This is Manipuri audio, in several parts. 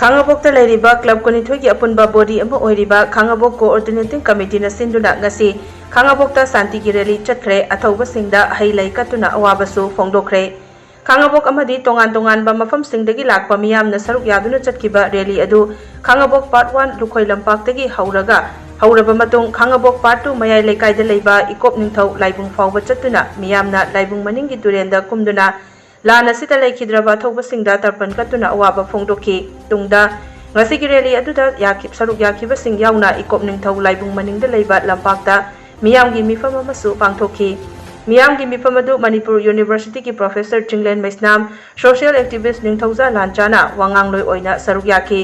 Khangabok ta leiriba club konithoi gi apunba body amo oiriba Khangabok coordinating committee na sinduna ngasi Khangabok ta santi gi rally Utkhre Athouba singda hailai Kattuna awabasu fongdokre Khangabok amadi tongan ba mafam singdagi lakpa Miyamna saruk yaduna chatkiba rally adu Khangabok part 1 lukhoi lampak tagi hauraba matung Khangabok part 2 mayai lekai da leiba ikop ningthau laibung fawba Chattuna Miyamna laibung maningi turenda kumduna Laan asita Leikhidraba Athouba singda tarpan Kattuna awaba fongdoki tungda ngasigi rally aduda saruk yakiba sing yauna ikop ningthau laibung maningda leiba lampakta miyamgi mifam amasu pangthoki miyamgi mifam adu Manipur University ki Professor Chinglen Maisnam social activist ningthauza lanchana wangangloi oina saruk yaki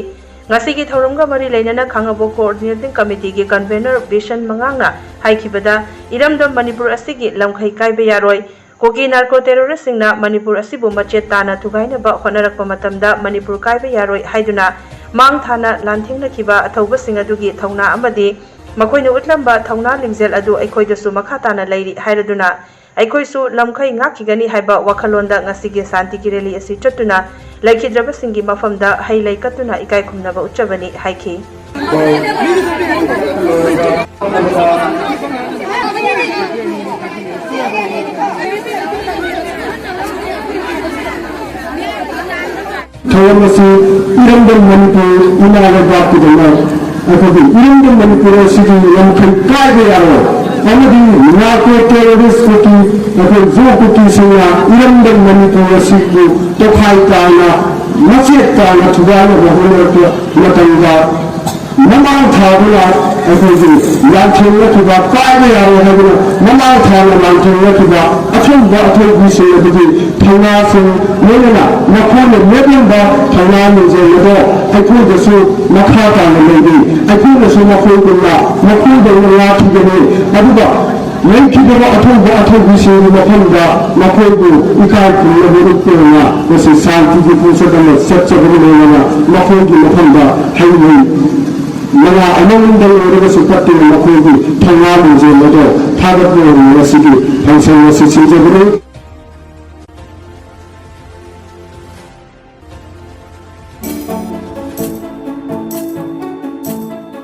ngasigi thauramga mari leinana Khangabok coordinating committee ki convener Vision Mangangna haikibada iramdam Manipur asigi lamkhai kaiba yaroi Kogi narco terrorist singna Manipur asibu machet tana thugaina ba honarakpa matamda Manipur kaiba yaroi haiduna mang thana lanthingna kiba Athouba sing adugi thauna amadi makoina utlamba thauna limzel adu aikhoidasu makha tana leiri hairaduna aikhoisu lamkhai ngakigani haiba wakhalonda ngasigi santi ki rally asi Chattuna Leikhidraba Singgi mafamda hailai Kattuna Ekaikhumnaba uchabani haiki Thawamasi Irandam Manipur Unaga Bapidana Athouba Irandam Manipur City Lamkhai Kaiba Yaro Amadi narco terrorist Koki Athouba Zokuki Singa Irandam Manipur City Tokhai Tana Machet Tana Thugana Bahonarka Matanga Namang Thabula Athouba Lanthingna Kiba Kaiba Yaro Habuna Namang Thabula Lanthingna Kiba Athouba Singa Bidi Thana Sing Nena Nakona Nebimba Thana Nizelo Aikhoidasu makha tana leiri Aikhoidasu makhoiduna makhoiduna thigani aduga Leikhidraba Athouba sing mafamda makhoidu Ekaikhumnaba utkhre masi santi gi pusadana satchabani leina makhoidu mafamda hailai Mala amangda yoragasu pattina makhoidu thana nizelo thagatna ngasigi hangsang nasi sinjabare